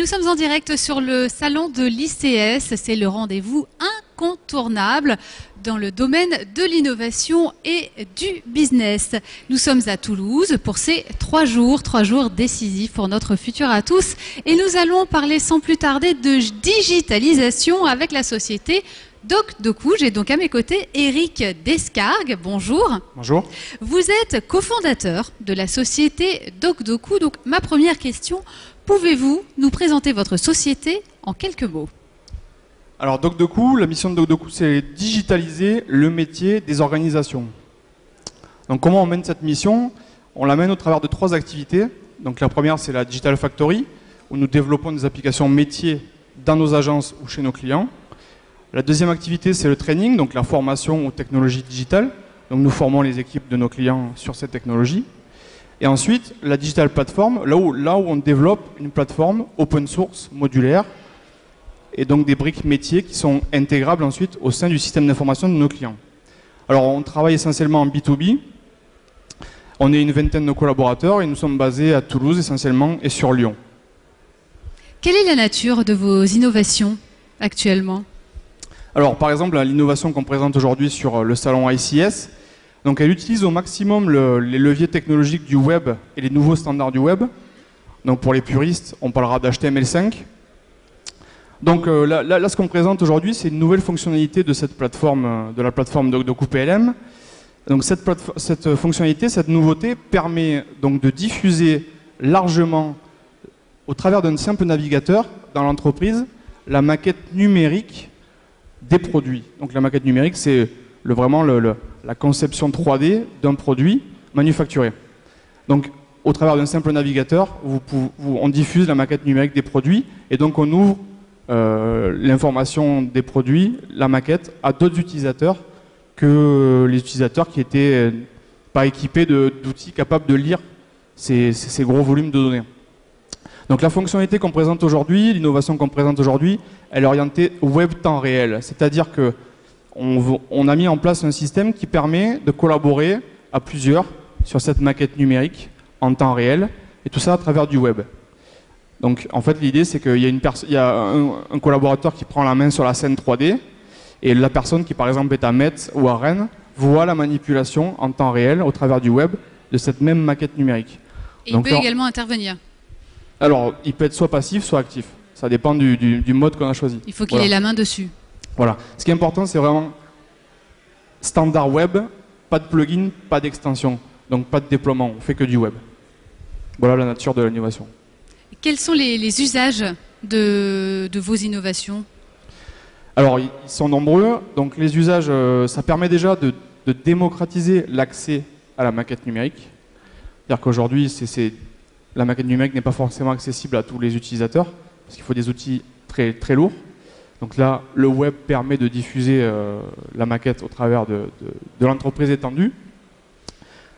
sommes en direct sur le salon de l'ICS. C'est le rendez-vous incontournable dans le domaine de l'innovation et du business. Nous sommes à Toulouse pour ces 3 jours décisifs pour notre futur à tous. Et nous allons parler sans plus tarder de digitalisation avec la société DocDoku. J'ai donc à mes côtés Eric Descargues. Bonjour. Bonjour. Vous êtes cofondateur de la société DocDoku. Donc ma première question, pouvez-vous nous présenter votre société en quelques mots? Alors DocDoku, la mission de DocDoku, c'est digitaliser le métier des organisations. Donc comment on mène cette mission? On la mène au travers de 3 activités. Donc la première, c'est la Digital Factory, où nous développons des applications métiers dans nos agences ou chez nos clients. La deuxième activité, c'est le training, donc la formation aux technologies digitales. Donc nous formons les équipes de nos clients sur cette technologie. Et ensuite, la Digital Platform, là où on développe une plateforme open source, modulaire, et donc des briques métiers qui sont intégrables ensuite au sein du système d'information de nos clients. Alors on travaille essentiellement en B2B. On est une vingtaine de collaborateurs et nous sommes basés à Toulouse essentiellement et sur Lyon. Quelle est la nature de vos innovations actuellement? Alors, par exemple, l'innovation qu'on présente aujourd'hui sur le salon ICS, donc elle utilise au maximum les leviers technologiques du web et les nouveaux standards du web. Donc, pour les puristes, on parlera d'HTML5. Donc, là, ce qu'on présente aujourd'hui, c'est une nouvelle fonctionnalité de cette plateforme, de la plateforme DocDoku PLM. Donc, cette fonctionnalité, cette nouveauté permet donc de diffuser largement, au travers d'un simple navigateur, dans l'entreprise, la maquette numérique des produits. Donc la maquette numérique, c'est vraiment la conception 3D d'un produit manufacturé. Donc au travers d'un simple navigateur, on diffuse la maquette numérique des produits et donc on ouvre l'information des produits, la maquette, à d'autres utilisateurs que les utilisateurs qui n'étaient pas équipés d'outils capables de lire ces gros volumes de données. Donc la fonctionnalité qu'on présente aujourd'hui, l'innovation qu'on présente aujourd'hui, elle est orientée web temps réel. C'est-à-dire qu'on a mis en place un système qui permet de collaborer à plusieurs sur cette maquette numérique en temps réel, et tout ça à travers du web. Donc en fait l'idée c'est qu'il y a un collaborateur qui prend la main sur la scène 3D, et la personne qui par exemple est à Metz ou à Rennes voit la manipulation en temps réel au travers du web de cette même maquette numérique. Et donc, il peut également intervenir. Alors, il peut être soit passif, soit actif. Ça dépend du mode qu'on a choisi. Il faut qu'il ait la main dessus. Voilà. Ce qui est important, c'est vraiment standard web, pas de plugin, pas d'extension. Donc pas de déploiement, on fait que du web. Voilà la nature de l'innovation. Quels sont les usages de vos innovations? Alors, ils sont nombreux. Donc les usages, ça permet déjà de démocratiser l'accès à la maquette numérique. C'est-à-dire qu'aujourd'hui, la maquette numérique n'est pas forcément accessible à tous les utilisateurs, parce qu'il faut des outils très, très lourds. Donc là, le web permet de diffuser la maquette au travers de l'entreprise étendue.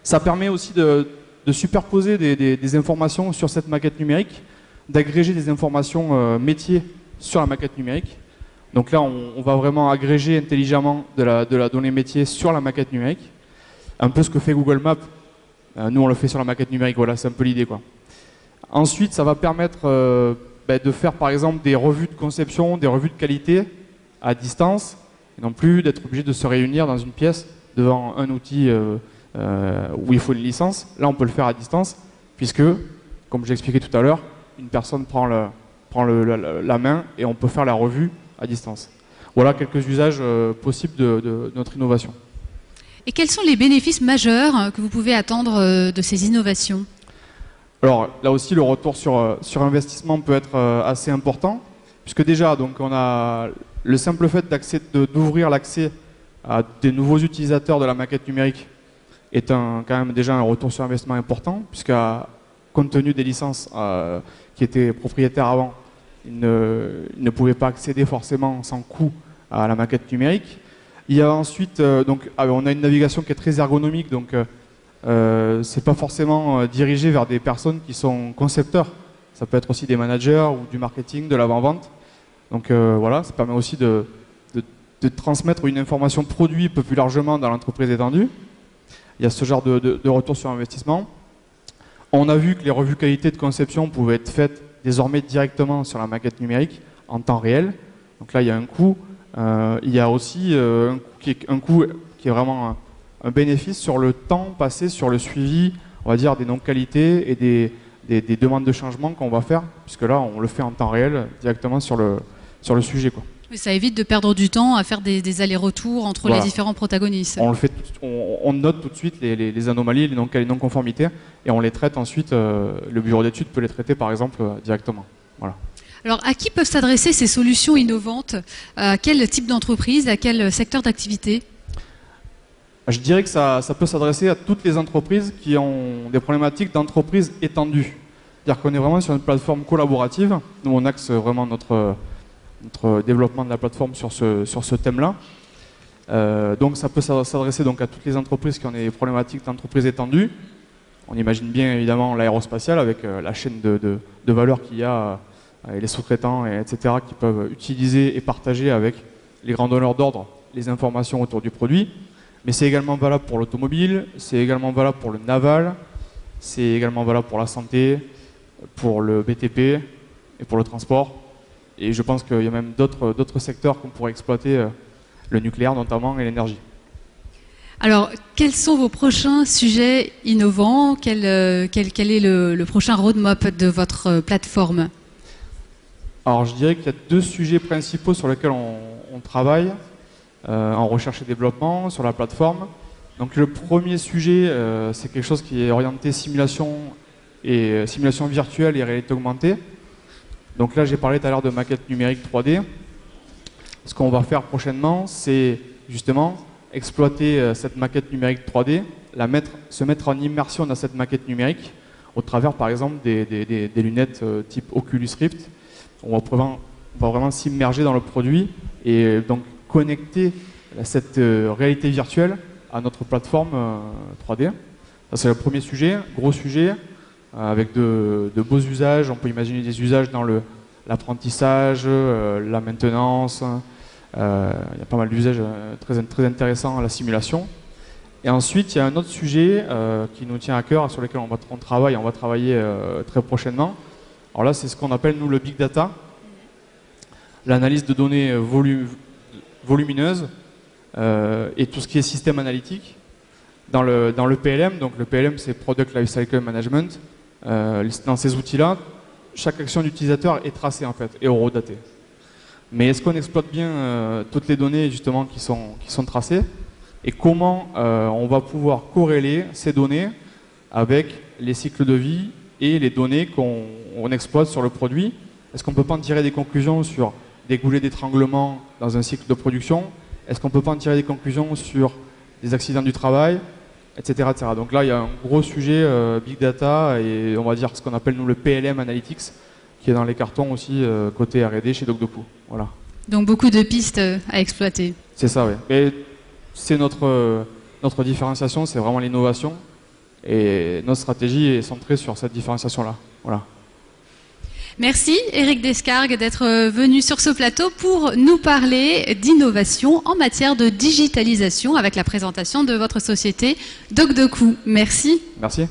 Ça permet aussi de superposer des informations sur cette maquette numérique, d'agréger des informations métiers sur la maquette numérique. Donc là, on va vraiment agréger intelligemment de la donnée métier sur la maquette numérique. Un peu ce que fait Google Maps. Nous, on le fait sur la maquette numérique, voilà, c'est un peu l'idée, quoi. Ensuite, ça va permettre de faire par exemple des revues de conception, des revues de qualité à distance, et non plus d'être obligé de se réunir dans une pièce devant un outil où il faut une licence. Là, on peut le faire à distance, puisque, comme j'ai expliqué tout à l'heure, une personne prend la main et on peut faire la revue à distance. Voilà quelques usages possibles de notre innovation. Et quels sont les bénéfices majeurs que vous pouvez attendre de ces innovations ? Alors là aussi, le retour sur investissement peut être assez important, puisque déjà, donc, on a le simple fait d'ouvrir l'accès à des nouveaux utilisateurs de la maquette numérique est quand même déjà un retour sur investissement important, puisque compte tenu des licences qui étaient propriétaires avant, ils ne pouvaient pas accéder forcément sans coût à la maquette numérique. Il y a ensuite, on a une navigation qui est très ergonomique, donc c'est pas forcément dirigé vers des personnes qui sont concepteurs. Ça peut être aussi des managers ou du marketing, de l'avant-vente. Donc voilà, ça permet aussi de transmettre une information produit un peu plus largement dans l'entreprise étendue. Il y a ce genre de retour sur investissement. On a vu que les revues qualité de conception pouvaient être faites désormais directement sur la maquette numérique en temps réel. Donc là, il y a un coût. Il y a aussi un coût qui est vraiment un bénéfice sur le temps passé sur le suivi, on va dire, des non-qualités et des demandes de changement qu'on va faire, puisque là, on le fait en temps réel directement sur le sujet, quoi. Oui, ça évite de perdre du temps à faire des allers-retours entre Voilà. les différents protagonistes. On note tout de suite les anomalies, les non-conformités, et on les traite ensuite. Le bureau d'études peut les traiter, par exemple, directement. Voilà. Alors, à qui peuvent s'adresser ces solutions innovantes? À quel type d'entreprise? À quel secteur d'activité? Je dirais que ça peut s'adresser à toutes les entreprises qui ont des problématiques d'entreprise étendues. C'est-à-dire qu'on est vraiment sur une plateforme collaborative. Nous, on axe vraiment notre développement de la plateforme sur ce thème-là. Donc ça peut s'adresser donc à toutes les entreprises qui ont des problématiques d'entreprise étendues. On imagine bien évidemment l'aérospatiale avec la chaîne de valeur qu'il y a et les sous-traitants, etc., qui peuvent utiliser et partager avec les grands donneurs d'ordre les informations autour du produit. Mais c'est également valable pour l'automobile, c'est également valable pour le naval, c'est également valable pour la santé, pour le BTP et pour le transport. Et je pense qu'il y a même d'autres secteurs qu'on pourrait exploiter, le nucléaire notamment et l'énergie. Alors, quels sont vos prochains sujets innovants? Quel est le prochain roadmap de votre plateforme? Alors je dirais qu'il y a deux sujets principaux sur lesquels on travaille en recherche et développement sur la plateforme. Donc le premier sujet, c'est quelque chose qui est orienté simulation virtuelle et réalité augmentée. Donc là, j'ai parlé tout à l'heure de maquette numérique 3D. Ce qu'on va faire prochainement, c'est justement exploiter cette maquette numérique 3D, se mettre en immersion dans cette maquette numérique au travers, par exemple, des lunettes type Oculus Rift. On va vraiment s'immerger dans le produit et donc connecter cette réalité virtuelle à notre plateforme 3D. Ça, c'est le premier sujet, gros sujet, avec de beaux usages. On peut imaginer des usages dans l'apprentissage, la maintenance. Il y a pas mal d'usages très intéressants à la simulation. Et ensuite, il y a un autre sujet qui nous tient à cœur, sur lequel on va travailler très prochainement. Alors là, c'est ce qu'on appelle, nous, le big data, l'analyse de données volumineuses et tout ce qui est système analytique. Dans le PLM, donc le PLM, c'est Product Lifecycle Management. Dans ces outils-là, chaque action d'utilisateur est tracée en fait et horodatée. Mais est-ce qu'on exploite bien toutes les données justement qui sont tracées et comment on va pouvoir corréler ces données avec les cycles de vie et les données qu'on exploite sur le produit? Est-ce qu'on ne peut pas en tirer des conclusions sur des goulets d'étranglement dans un cycle de production? Est-ce qu'on ne peut pas en tirer des conclusions sur des accidents du travail, etc., etc. Donc là, il y a un gros sujet Big Data et on va dire ce qu'on appelle nous le PLM Analytics, qui est dans les cartons aussi côté R&D chez DocDoku. Voilà. Donc beaucoup de pistes à exploiter. C'est ça, oui. Et c'est notre différenciation, c'est vraiment l'innovation. Et notre stratégie est centrée sur cette différenciation-là. Voilà. Merci Éric Descargues d'être venu sur ce plateau pour nous parler d'innovation en matière de digitalisation avec la présentation de votre société DocDoku. Merci. Merci.